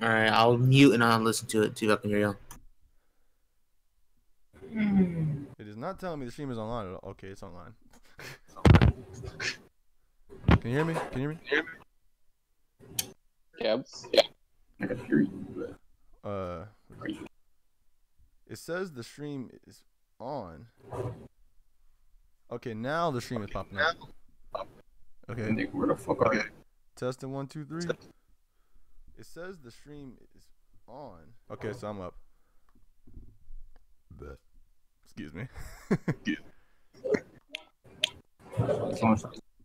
All right, I'll mute and I'll listen to it. See if I can hear you. It is not telling me the stream is online at all. Okay, it's online. Can you hear me? Can you hear me? Yep. I can hear you. It says the stream is on. Okay, now the stream is popping up. Okay. Where the fuck are you? Testing 1, 2, 3. It says the stream is on. Okay, so I'm up. Excuse me.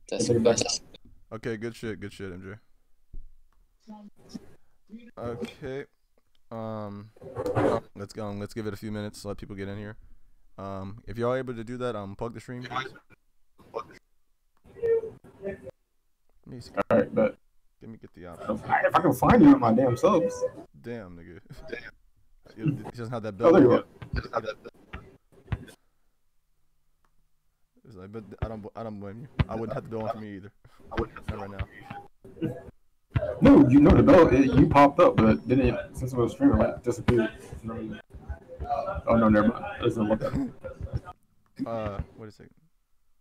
That's the best. Okay, good shit, MJ. Okay. Let's go. Let's give it a few minutes to let people get in here. If y'all able to do that, plug the stream. Alright, but Let me get the option. if I can find you in my damn subs. Damn, nigga. He doesn't have that Oh, bell. there you go. It's like, but I don't blame you. I wouldn't have the bell on for me either. Not right now. No, you know the bell. You popped up, but then it, since it was streaming, it disappeared. Oh no, never mind. It doesn't look at. Wait a second.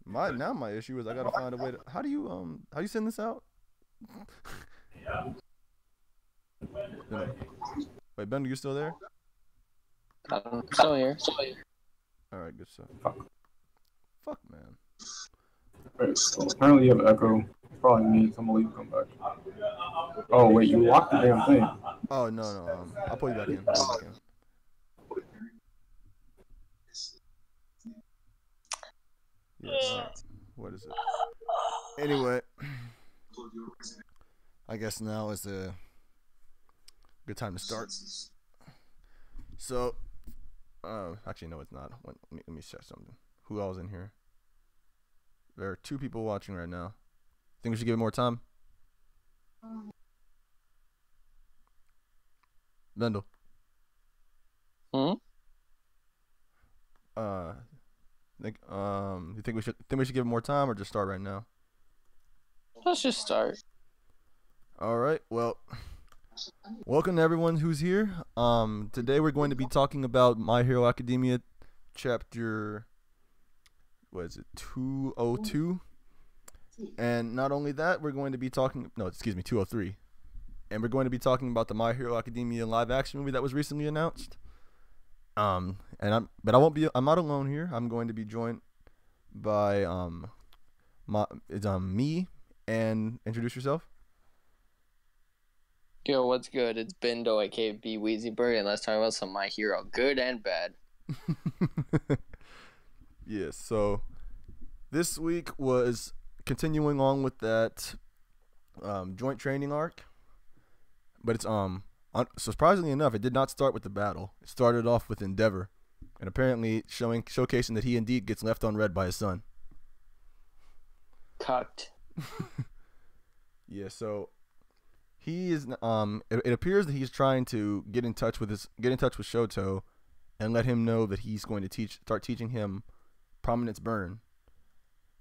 My issue is I gotta find a way to. How do you send this out? Wait, Ben, are you still there? I'm still here. All right, good stuff. Fuck, man. Right, so apparently you have echo. It's probably me, so I'm gonna leave and come back. Oh wait, you locked the damn thing. Oh no. I'll pull you back in. Yeah. What is it? Anyway, I guess now is a good time to start. So, actually, no, it's not. Let me check something. Who else in here? There are 2 people watching right now. Think we should give it more time? Vendel. Hmm? You think we should give it more time or just start right now? Let's just start. All right. Well, welcome to everyone who's here. Today we're going to be talking about My Hero Academia chapter, what is it, 202? And not only that, we're going to be talking, 203. And we're going to be talking about the My Hero Academia live action movie that was recently announced. I'm not alone here. I'm going to be joined by me, and introduce yourself. Yo, what's good? It's Bindo, aka B Weezyberg, and let's talk about some My Hero, good and bad. Yes, so this week was continuing on with that joint training arc, but it's surprisingly enough, it did not start with the battle. It started off with Endeavor, and apparently showcasing that he indeed gets left unread by his son. Cucked. Yeah, so he is. It appears that he's trying to get in touch with Shoto, and let him know that he's going to start teaching him Prominence Burn.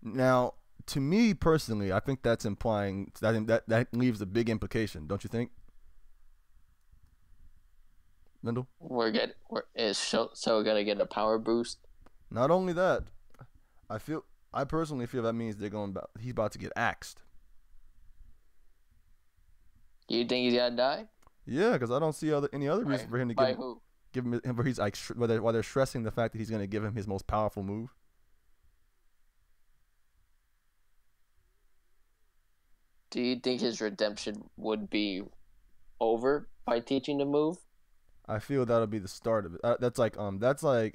Now, to me personally, I think that's implying that leaves a big implication, don't you think? Lindell? Is Shoto gonna get a power boost? Not only that, I personally feel that means he's about to get axed. Do you think he's gonna die? Yeah, because I don't see any other reason for him to give him where he's like while they're stressing the fact that he's gonna give him his most powerful move. Do you think his redemption would be over by teaching the move? I feel that'll be the start of it. That's like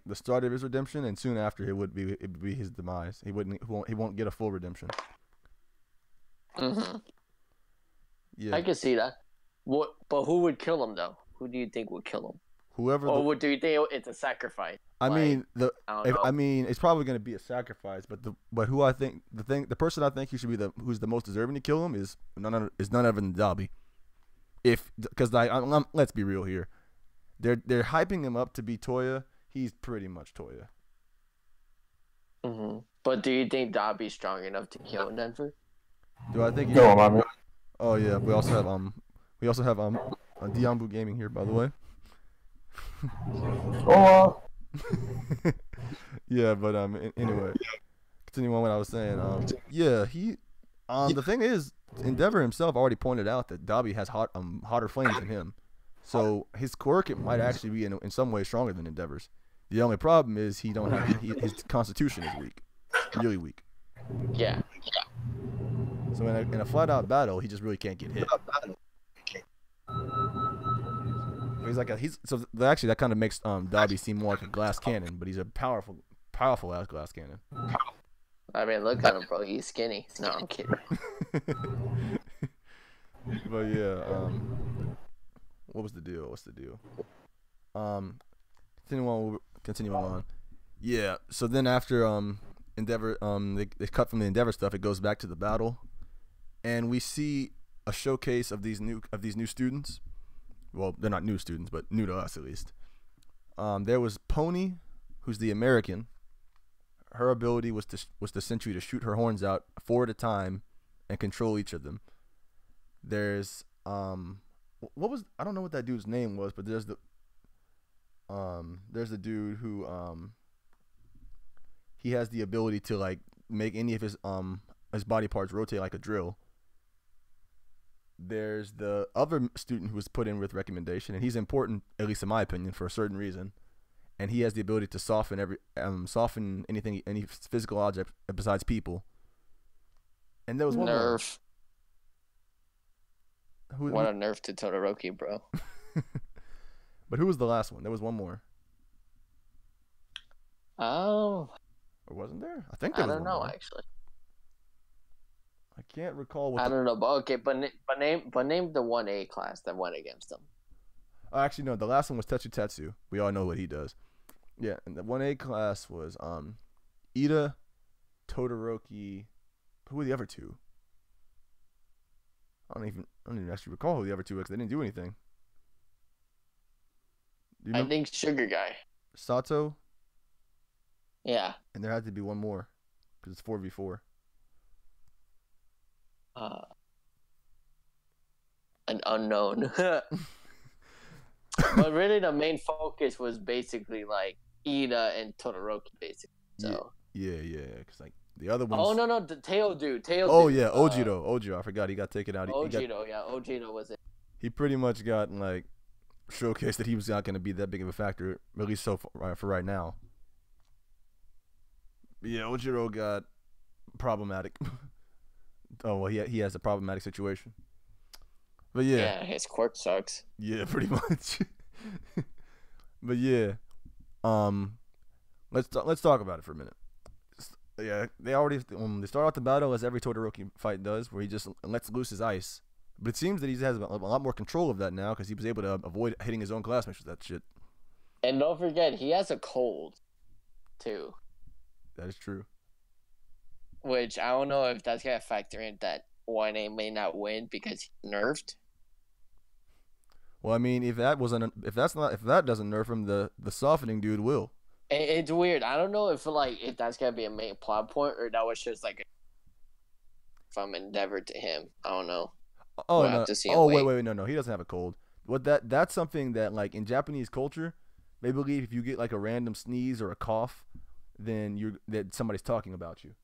the start of his redemption, and soon after it would be his demise. He won't get a full redemption. Mm-hmm. Yeah, I can see that. But who would kill him though? Who do you think would kill him? Whoever. Or do you think it's a sacrifice? I mean I mean it's probably going to be a sacrifice, but who I think the person I think who's the most deserving to kill him is none other than Dobby. Because let's be real here. They're hyping him up to be Toya. He's pretty much Toya. Mm-hmm. But do you think Dobby's strong enough to kill Denver? Do I think? Go on, my man. Oh yeah. We also have Diambu Gaming here, by the way. Oh, Yeah, but anyway, continuing on what I was saying. Yeah, the thing is, Endeavor himself already pointed out that Dobby has hotter flames than him, so his quirk, it might actually be in some ways stronger than Endeavor's. The only problem is his constitution is weak, really weak. Yeah. So in a flat out battle, he just really can't get hit. Actually that kind of makes Dobby seem more like a glass cannon, but he's a powerful ass glass cannon. I mean, look at him, bro. He's skinny. No, I'm kidding. But yeah, what was the deal? What's the deal? Continuing on. Yeah. So then after Endeavor, they cut from the Endeavor stuff. It goes back to the battle, and we see a showcase of these new students. Well, they're not new students, but new to us at least. There was Pony, who's the American. Her ability was to Sentry to shoot her horns out 4 at a time and control each of them. There's I don't know what that dude's name was, but there's the dude who he has the ability to like make any of his body parts rotate like a drill. There's the other student who was put in with recommendation, and he's important, at least in my opinion, for a certain reason. And he has the ability to soften anything, any physical object besides people. And there was one nerf. More. What a nerf to Todoroki, bro. But who was the last one? There was one more. Oh. Or wasn't there? I think there was one more. I don't know, actually. I can't recall what. I don't know, but okay, but name the 1A class that went against him. Actually, no. The last one was Tetsu. We all know what he does. Yeah, and the 1A class was Ida, Todoroki. Who were the other two? I don't even actually recall who the other two were because they didn't do anything. Do you I think Sugar Guy. Sato. Yeah. And there had to be one more because it's 4v4. An unknown. But really, the main focus was basically like Ida and Todoroki, basically. So. Yeah, because like the other ones. Oh no, the Tail dude. Yeah, Ojiro. I forgot he got taken out. Ojiro was it. He pretty much got like showcased that he was not going to be that big of a factor, at least so far, for right now. Yeah, Ojiro got problematic. Oh well, he has a problematic situation. But yeah, his quirk sucks. Yeah, pretty much. But yeah, let's talk about it for a minute. Yeah, they start out the battle as every Todoroki fight does, where he just lets loose his ice. But it seems that he has a lot more control of that now because he was able to avoid hitting his own classmates with that shit. And don't forget, he has a cold, too. That is true. Which I don't know if that's gonna factor in that 1A may not win because he's nerfed. Well, I mean, if that doesn't nerf him, the softening dude will. It's weird. I don't know if that's gonna be a main plot point or that was just like from Endeavor to him. I don't know. Oh no! Wait! No, he doesn't have a cold. That's something that like in Japanese culture, they believe if you get like a random sneeze or a cough, then that somebody's talking about you.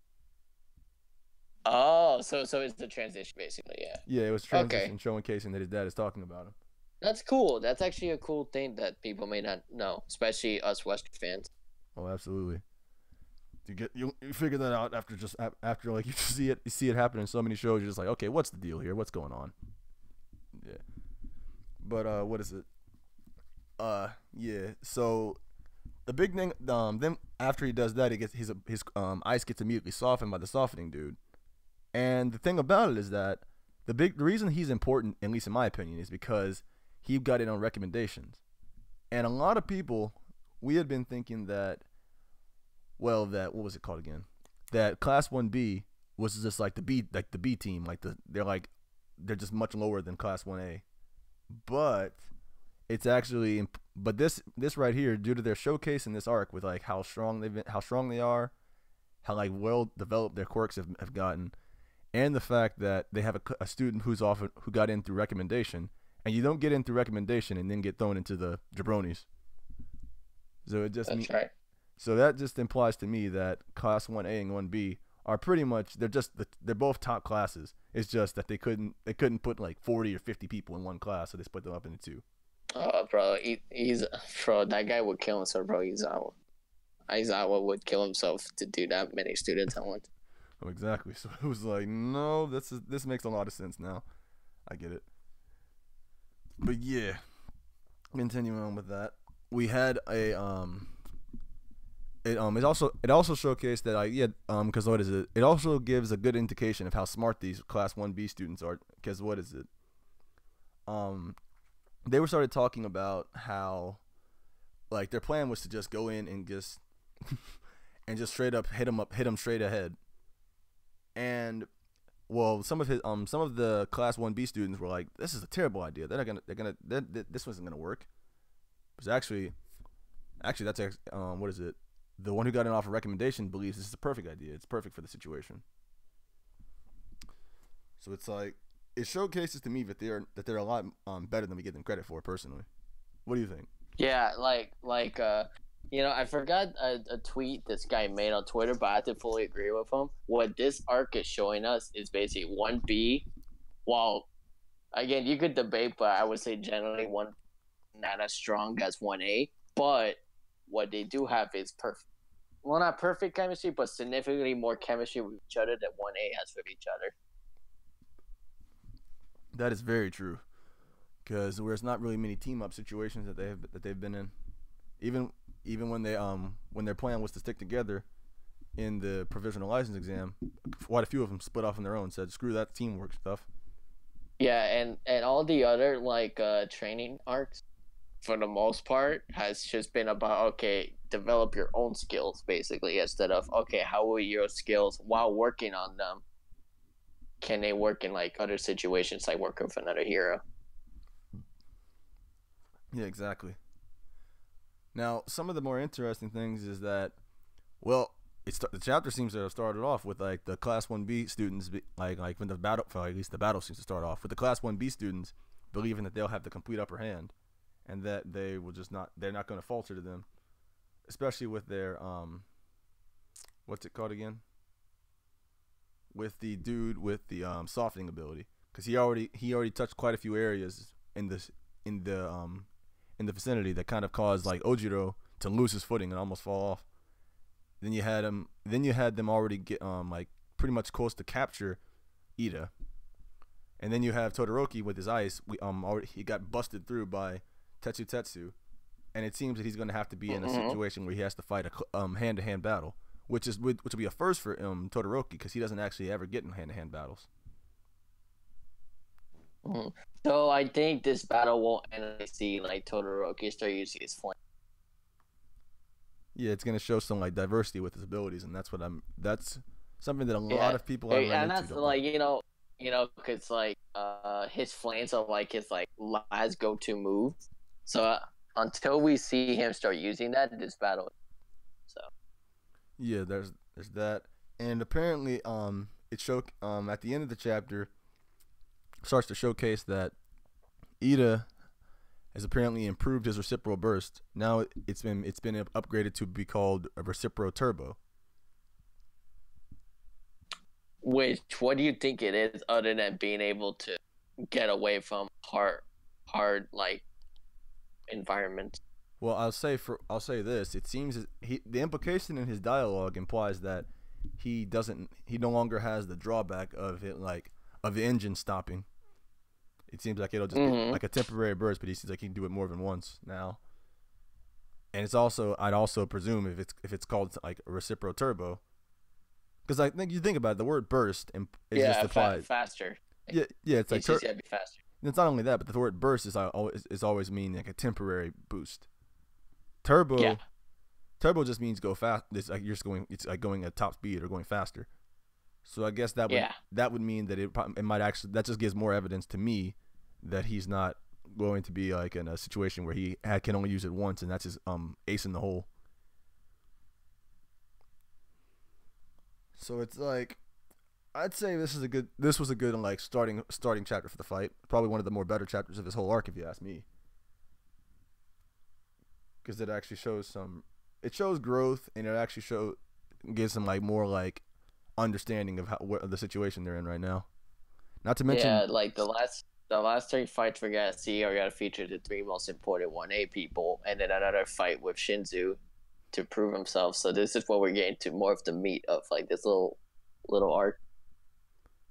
Oh, so it's the transition basically, yeah. Yeah, it was transition showcasing that his dad is talking about him. That's cool. That's actually a cool thing that people may not know, especially us Western fans. Oh, absolutely. You figure that out after like you see it happen in so many shows. You're just like, okay, what's the deal here? What's going on? Yeah. But what is it? Yeah. So the big thing, then after he does that, he gets his ice gets immediately softened by the softening dude. And the thing about it is that the reason he's important, at least in my opinion, is because he got it on recommendations. And a lot of people, we had been thinking that, what was it called again? That Class 1B was just like the B team, they're just much lower than Class 1A. But it's actually, this right here, due to their showcase in this arc with like how strong they are, how like well developed their quirks have gotten. And the fact that they have a student who got in through recommendation, and you don't get in through recommendation and then get thrown into the jabronis. So it just That's right. So that just implies to me that class 1A and 1B are pretty much they're both top classes. It's just that they couldn't put like 40 or 50 people in one class, so they split them up into two. Bro, that guy would kill himself, bro. Aizawa would kill himself to do that many students at once. Oh, exactly. So it was like, no, this makes a lot of sense now. I get it. But yeah, continuing on with that, we had a it also showcased that because what is it? It also gives a good indication of how smart these class 1B students are. Because what is it? They were started talking about how, like, their plan was to just go in and just straight up hit them straight ahead. And well, some of the class 1B students were like, this is a terrible idea. This wasn't gonna work. Because actually that's what is it? The one who got an offer recommendation believes this is a perfect idea. It's perfect for the situation. So it's like, it showcases to me that they're a lot better than we give them credit for, personally. What do you think? Yeah, I forgot a tweet this guy made on Twitter, but I have to fully agree with him. What this arc is showing us is basically 1B. While, again, you could debate, but I would say generally 1 not as strong as 1A. But what they do have is not perfect chemistry, but significantly more chemistry with each other than 1A has with each other. That is very true, because there's not really many team up situations that they've been in, even when their plan was to stick together in the provisional license exam. Quite a few of them split off on their own, said screw that teamwork stuff. Yeah, and all the other training arcs, for the most part, has just been about, okay, develop your own skills, basically, instead of, okay, how will your skills, while working on them, can they work in other situations, like working with another hero? Yeah, exactly. Now, some of the more interesting things is that, well, the chapter seems to have started off with the class 1B students, when the battle, at least the battle seems to start off with the class 1B students believing that they'll have the complete upper hand, and that they're not going to falter to them, especially with their what's it called again? With the dude with the softening ability, because he already touched quite a few areas in the vicinity that kind of caused Ojiro to lose his footing and almost fall off. Then you had them already get pretty much close to capture Ida, and then you have Todoroki with his ice. He got busted through by Tetsu, and it seems that he's going to have to be in a situation where he has to fight a hand-to-hand battle, which will be a first for Todoroki, because he doesn't actually ever get in hand-to-hand battles. So I think this battle won't end until I see Todoroki start using his flame. Yeah, it's going to show some diversity with his abilities, and that's something that a lot of people are and that's because his flames are his last go-to move. So until we see him start using that, this battle. So. Yeah, there's that, and apparently it showed at the end of the chapter starts to showcase that Ida has apparently improved his reciprocal burst. Now it's been upgraded to be called a reciprocal turbo. What do you think it is, other than being able to get away from hard environments? Well, I'll say this. It seems the implication in his dialogue implies that he no longer has the drawback of it, of the engine stopping. It seems like it'll just be like a temporary burst, but he seems like he can do it more than once now. And it's also, I'd also presume if it's called a reciprocal turbo, because I think you think about it, the word burst is just defined faster. Yeah, it's be faster. It's not only that, but the word burst is always mean a temporary boost. Turbo just means go fast. It's going at top speed or going faster. So I guess that would mean that it might actually, that just gives more evidence to me that he's not going to be in a situation where he can only use it once, and that's his ace in the hole. So it's I'd say this was a good like starting chapter for the fight. Probably one of the more better chapters of his whole arc, if you ask me. Because it actually shows growth, and it actually gives him like more like understanding of of the situation they're in right now. Not to mention, yeah, like the last 3 fights we're gonna see are gonna feature the 3 most important 1A people, and then another fight with Shinzu to prove himself. So this is what we're getting to, more of the meat of like this little arc.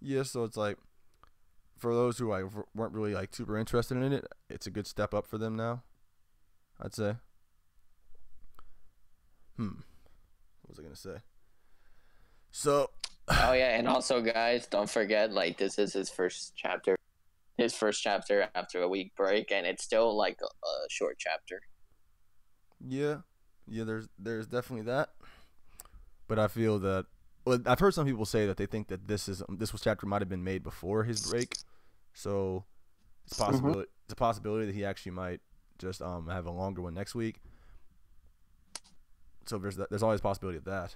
yeah. So it's like for those who like weren't really like super interested in it, it's a good step up for them now, I'd say. What was I gonna say? So. Oh yeah, and also guys, don't forget, like, this is his first chapter after a week break, and it's still like a short chapter. Yeah, there's definitely that, but I feel that, well, I've heard some people say that they think that this chapter might have been made before his break, so it's a possibility that he actually might just have a longer one next week. So there's always a possibility of that.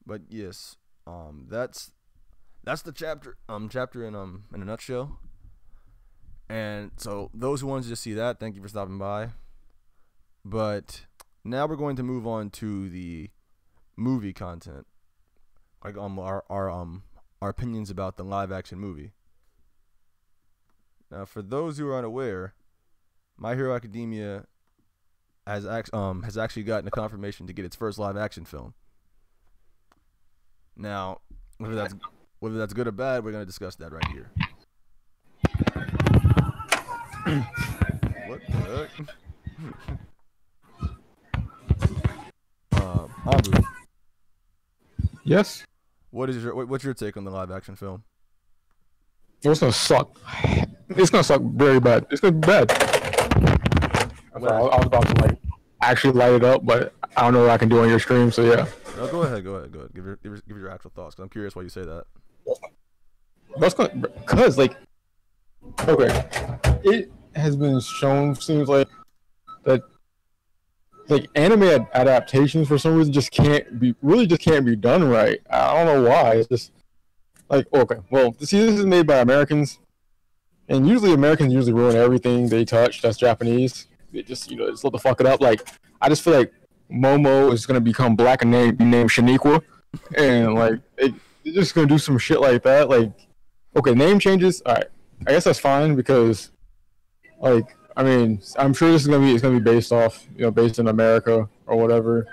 But yes, that's the chapter in a nutshell. And so those who wanted to see that, thank you for stopping by. But now we're going to move on to the movie content, like our opinions about the live action movie. Now, for those who are unaware, My Hero Academia has actually gotten a confirmation to get its first live action film. Now, whether that's good or bad, we're going to discuss that right here. What the heck? Ambu, Yes. what's your take on the live action film? It's gonna suck. It's gonna suck very bad. It's gonna be bad. I was about to like actually light it up, but I don't know what I can do on your stream. So yeah. No, go ahead. Give your actual thoughts. 'Cause I'm curious why you say that. That's because like, okay, it has been shown, seems like, that like anime adaptations for some reason just can't be done right. I don't know why. It's just like, okay, well, see, this is made by Americans, and usually Americans ruin everything they touch that's Japanese. They just just let the fuck it up. Like, I just feel like Momo is gonna become black and be named Shaniqua, and like they're just gonna do some shit like that. Like, okay, name changes. All right, I guess that's fine because, like, I mean, I'm sure it's gonna be based off, based in America or whatever.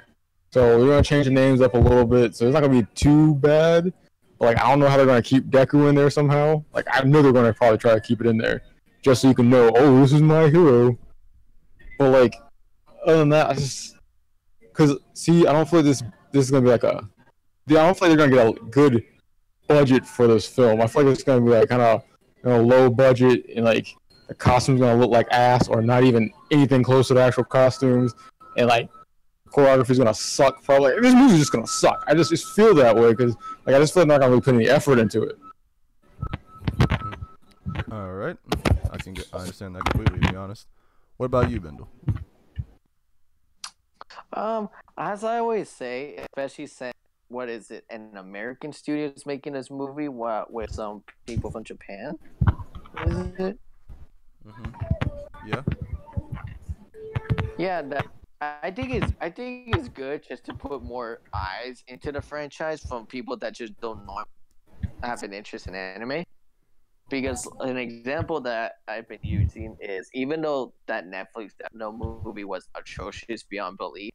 So we're gonna change the names up a little bit, so it's not gonna be too bad. But, like, I don't know how they're gonna keep Deku in there somehow. Like, I know they're gonna probably try to keep it in there just so you can know, oh, this is my hero. But like, other than that, because see, I don't feel like this is gonna be like I don't feel like they're gonna get a good budget for this film. I feel like it's gonna be like kind of low budget, and like the costumes gonna look like ass or not even anything close to the actual costumes, and like choreography's gonna suck. Probably this movie's just gonna suck. I just feel that way because like I just feel like they're not gonna really put any effort into it. All right, I understand that completely. To be honest, what about you, Bendel? As I always say, especially since what is it, an American studio is making this movie with some people from Japan? Is it? Yeah. Yeah, I think it's good just to put more eyes into the franchise from people that just don't have an interest in anime. Because an example that I've been using is, even though that Netflix movie was atrocious beyond belief,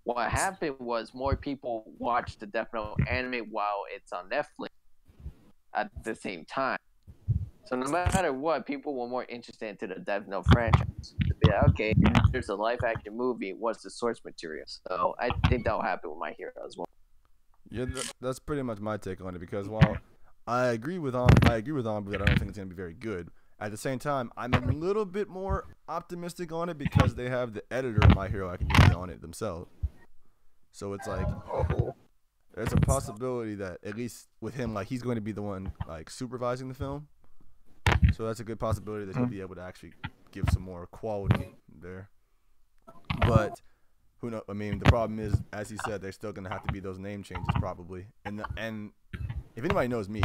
what happened was more people watched the Death Note anime while it's on Netflix at the same time. So no matter what, people were more interested into the Death Note franchise. To be like, okay, there's a live action movie. What's the source material? So I think that'll happen with My Hero as well. Yeah, that's pretty much my take on it. Because while I agree with Ambu that I don't think it's gonna be very good. At the same time, I'm a little bit more optimistic on it because they have the editor of My Hero Academia on it themselves. So it's like there's a possibility that at least with him, like, he's going to be the one like supervising the film. So that's a good possibility that he'll be able to actually give some more quality there. But who knows? I mean, the problem is, as he said, there's still going to have to be those name changes probably, and if anybody knows me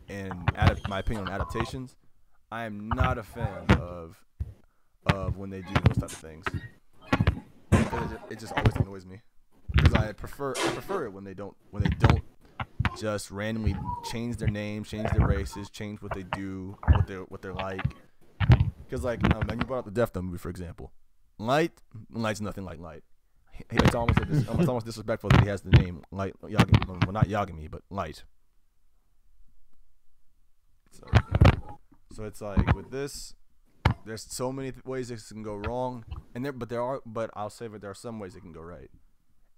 and my opinion on adaptations, I am not a fan of when they do those type of things. It just always annoys me because I prefer it when they don't just randomly change their name, change their races, change what they do, what they're like. Because like when you brought up the Death Note movie, for example, Light's nothing like Light. It's almost disrespectful that he has the name Light Yagami. Well, not Yagami, but Light. So it's like with this, there's so many ways this can go wrong, but I'll say that there are some ways it can go right.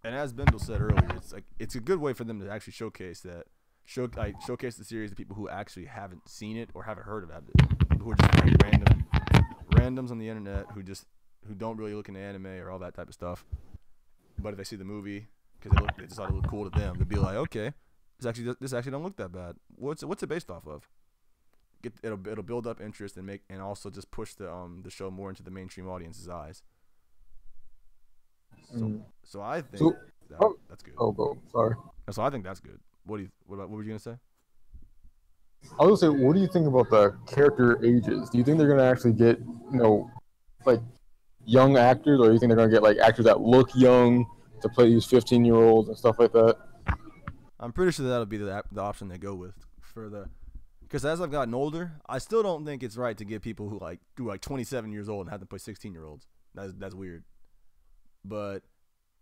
And as Bendel said earlier, it's a good way for them to actually showcase the series to people who actually haven't seen it or haven't heard about it, people who are just like randoms on the internet who don't really look into anime or all that type of stuff. But if they see the movie because they just thought it looked cool to them, they'd be like, okay, this actually don't look that bad. What's it based off of? It'll build up interest and also just push the show more into the mainstream audience's eyes. So I think that's good. Oh, go. Sorry. So I think that's good. What were you gonna say? I was gonna say, what do you think about the character ages? Do you think they're gonna actually get, like young actors, or do you think they're gonna get like actors that look young to play these 15-year-olds and stuff like that? I'm pretty sure that'll be the option they go with because as I've gotten older, I still don't think it's right to get people who like 27 years old and have them play 16-year-olds. That's weird. But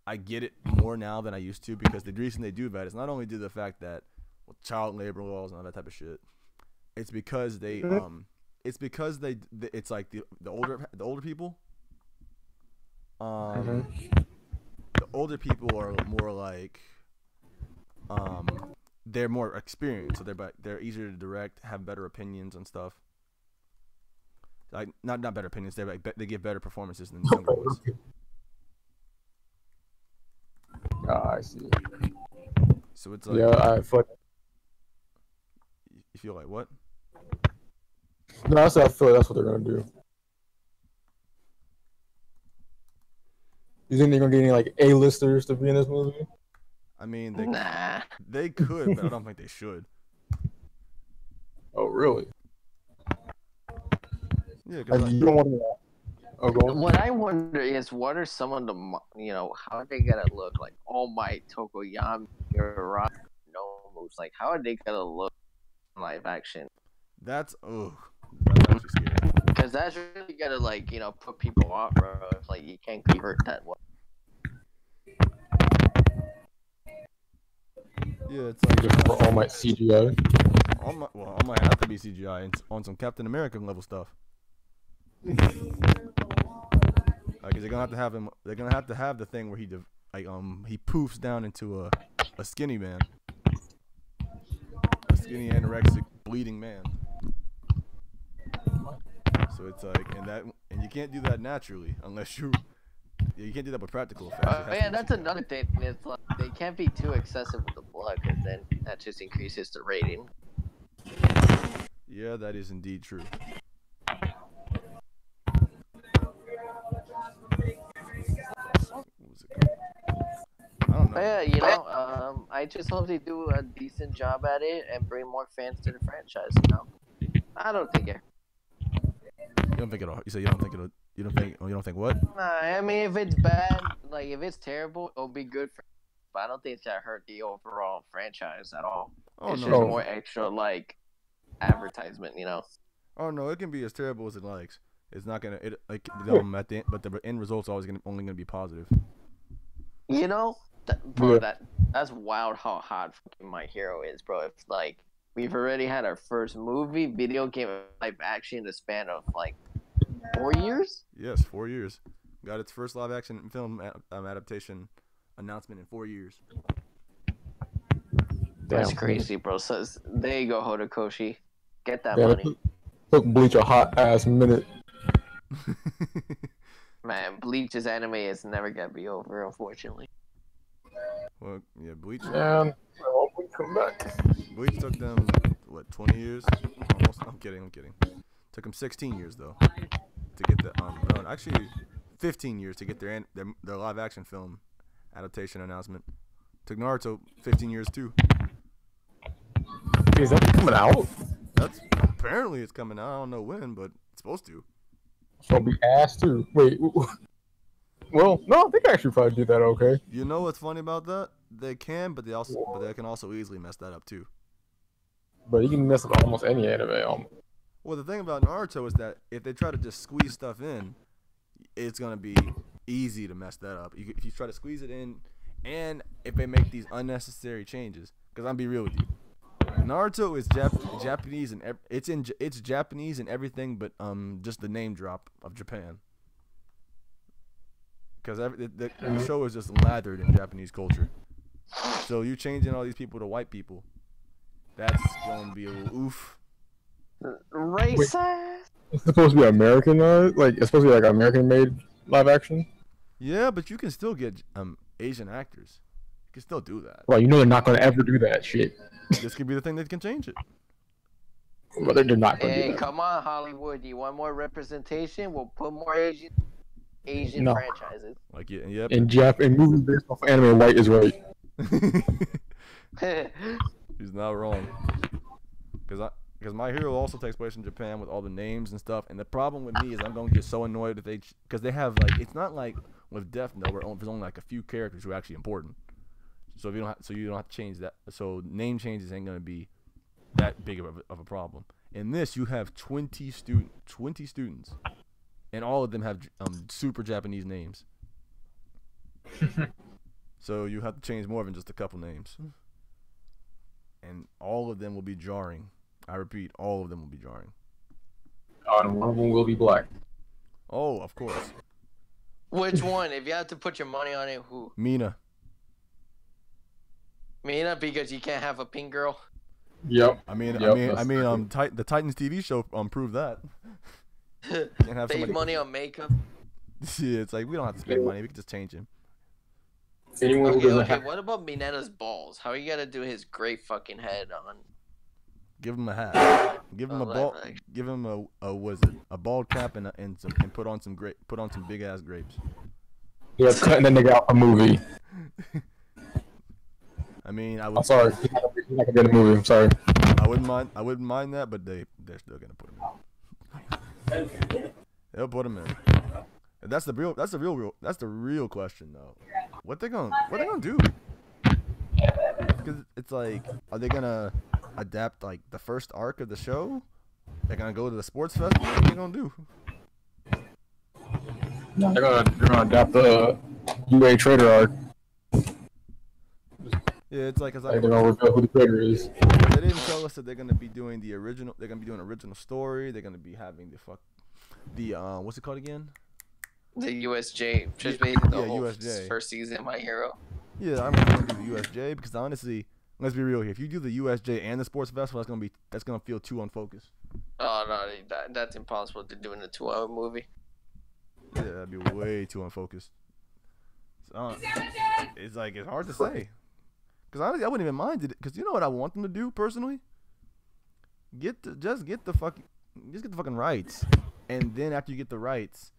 I get it more now than I used to because the reason they do that is not only due to the fact that child labor laws and all that type of shit. It's because it's like the older people. The older people are more like they're more experienced, so they're easier to direct, have better opinions and stuff. Like not better opinions, they give better performances than the younger ones. I see. So it's like I feel like. You feel like what? No, I feel like that's what they're gonna do. You think they're gonna get any like A-listers to be in this movie? I mean, Nah. they could, but I don't think they should. Oh, really? Yeah, Like, you don't want to. Oh, go on. What I wonder is, what are some of the, how are they gonna look like? All Might, Tokoyami, Rock, Nomus, like how are they gonna look in live action? That's actually scary. Because that's really gonna put people off, bro. It's like you can't convert that one. Yeah, it's like Just for All Might CGI. All Might have to be CGI and on some Captain America level stuff. Like, they're gonna have him. They're gonna have to have the thing where he poofs down into a skinny man, a skinny anorexic bleeding man. So it's like, and you can't do that naturally unless you can't do that with practical effects. Yeah, that's another thing. It's like they can't be too excessive with the blood, because then that just increases the rating. Yeah, that is indeed true. What was it called? I don't know. But yeah, I just hope they do a decent job at it and bring more fans to the franchise. I don't think it. You don't think it'll? You say you don't think it'll? You don't think what? Nah, I mean, if it's bad, like if it's terrible, it'll be good for. But I don't think it's gonna hurt the overall franchise at all. Oh, it's no. just more extra advertisement, Oh no, it can be as terrible as it likes. It's not gonna at the end, but the end result's always only gonna be positive. Bro, that's wild how hot fucking My Hero is, bro. It's like we've already had our first movie, video game, live action in the span of 4 years. Yes, 4 years. Got its first live action film adaptation announcement in 4 years. That's Damn. crazy, bro. So there you go, Horikoshi. Get that Yeah, money. took Bleach a hot ass minute. Man, Bleach's anime is never gonna be over, unfortunately. Well, yeah, Bleach. And I we come back. Bleach took them 20 years? Almost. I'm kidding. Took them 16 years though to get the no, actually 15 years to get their live action film adaptation announcement. Took Naruto 15 years too. Is that coming out? That's apparently it's coming out. I don't know when, but it's supposed to. So be ass too. Wait. Well, no, they can actually probably do that. Okay. You know what's funny about that? They can, but they can also easily mess that up too. But you can mess up almost any anime. Well, the thing about Naruto is that if they try to just squeeze stuff in, it's gonna be easy to mess that up. If you try to squeeze it in, and if they make these unnecessary changes, because I'm be real with you, Naruto is Japanese and it's Japanese and everything, but just the name drop of Japan. Because the show is just lathered in Japanese culture. So you changing all these people to white people, that's gonna be a little oof. Racist. It's supposed to be American, like it's supposed to be like American-made live action. Yeah, but you can still get Asian actors. You can still do that. Well, you know they're not going to ever do that shit. This could be the thing that can change it. Well, they're not going to do Hey, that. come on, Hollywood! You want more representation? We'll put more Asian No. franchises. Like yep. In movies based off anime, white is right. He's not wrong. Because My Hero also takes place in Japan with all the names and stuff. And the problem with me is I'm going to get so annoyed if because they have like, it's not like with Death Note where there's only like a few characters who are actually important. So you don't have to change that. So name changes ain't going to be that big of a problem. In this, you have 20 students, and all of them have super Japanese names. So you have to change more than just a couple names. And all of them will be jarring. I repeat, all of them will be jarring. And one of them will be black. Oh, of course. Which one? If you had to put your money on it, who? Mina. Mina, because you can't have a pink girl. Yep. The Titans TV show proved that. Can't have Save money on makeup. Yeah, it's like we don't have to spend money. We can just change him. Anyone who doesn't Okay. have... What about Mina's balls? How are you gonna do his great fucking head on? Give him a hat. Give him a Oh, ball. like- Give him a bald cap and put on some big ass grapes. Yeah, cutting that nigga out a movie. I mean, I'm sorry. He's not gonna be in the movie. I'm sorry. I wouldn't mind that, but they're still gonna put him in. They'll put him in. That's the real question though. What they gonna do? Because it's like, are they gonna adapt like the first arc of the show? They're gonna go to the sports festival. What are they gonna do? No, they're gonna adapt the UA Trader arc. Yeah, it's like, They're gonna reveal who the trader is. they didn't tell us that they're gonna be doing the original. They're gonna be doing original story. They're gonna be having what's it called again? The USJ, just basically the Yeah, whole USJ. first season of My Hero. Yeah, I'm gonna do the USJ because honestly, let's be real here. If you do the USJ and the sports festival, that's gonna feel too unfocused. Oh no, that's impossible to do in a 2-hour movie. Yeah, that'd be way too unfocused. So, it's like it's hard to say. Because honestly, I wouldn't even mind it. Because you know what I want them to do personally? Just get the fucking rights, and then after you get the rights,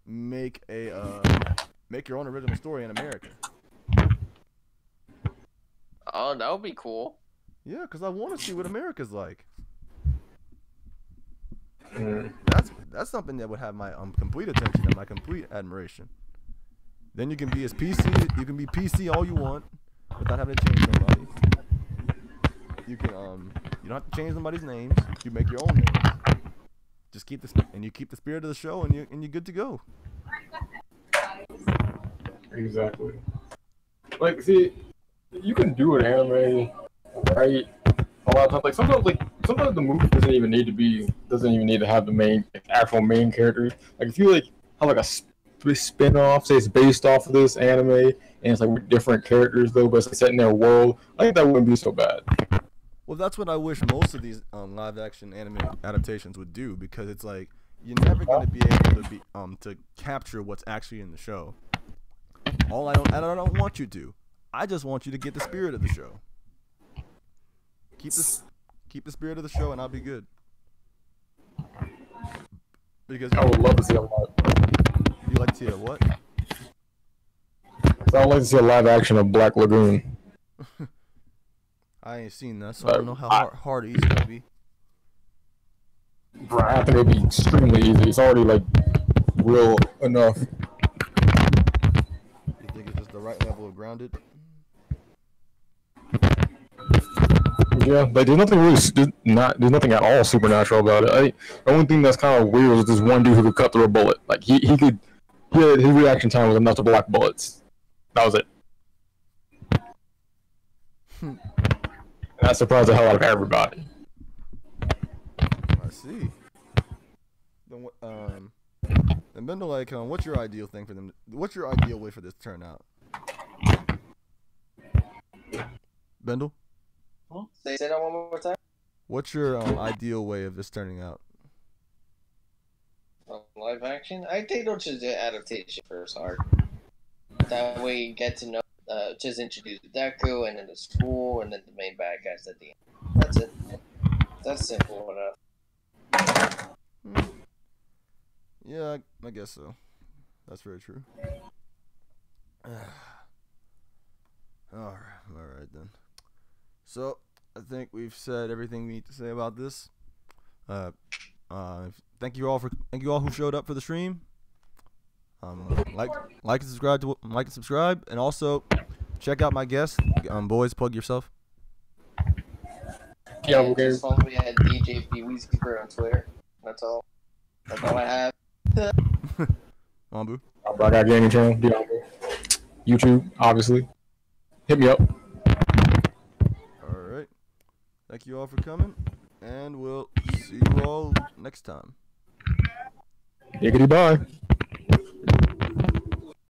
make your own original story in America. Oh, that would be cool. Yeah, because I want to see what America's like. Mm. That's something that would have my complete attention and my complete admiration. Then you can be as PC. You can be PC all you want without having to change nobody. You can you don't have to change somebody's names. You make your own names. Just keep the spirit of the show, and you're good to go. Exactly. Like, see, you can do an anime, right? A lot of times, sometimes the movie doesn't even need to have the actual main characters. Like, if you have like a spin-off, say it's based off of this anime, and it's like with different characters though, but it's like set in their world, I think that wouldn't be so bad. Well, that's what I wish most of these live-action anime adaptations would do, because it's like you're never going to be able to capture what's actually in the show. I don't want you to. I just want you to get the spirit of the show. Keep the spirit of the show, and I'll be good. Because I would love to see a live. you like to see a what? I would like to see a live action of Black Lagoon. I ain't seen that, so I don't know how hard he's gonna be. Bro, I think it'll be extremely easy. It's already like real enough. You think it's just the right level of grounded? Yeah, like there's nothing really, there's nothing at all supernatural about it. The only thing that's kind of weird was this one dude who could cut through a bullet. Like he had his reaction time was enough to block bullets. That was it. And that surprised the hell out of everybody. I see. Then Bendel, like, what's your ideal thing for them? What's your ideal way for this to turn out? Bendel? Say that one more time. What's your ideal way of this turning out? Live action? I think they'll just do adaptation first, art. That way you get to know, just introduce Deku and then the school and then the main bad guys at the end. That's it. That's simple enough. Yeah, I guess so. That's very true. All right then. So I think we've said everything we need to say about this. Thank you all who showed up for the stream. Like and subscribe, and also check out my guests. Boys, plug yourself. Yeah, okay. Just follow me at DJ Weezy on Twitter. That's all. That's all I have. Mambu. I got gaming channel, Diablo. YouTube, obviously. Hit me up. All right. Thank you all for coming, and we'll see you all next time. Giggity bye.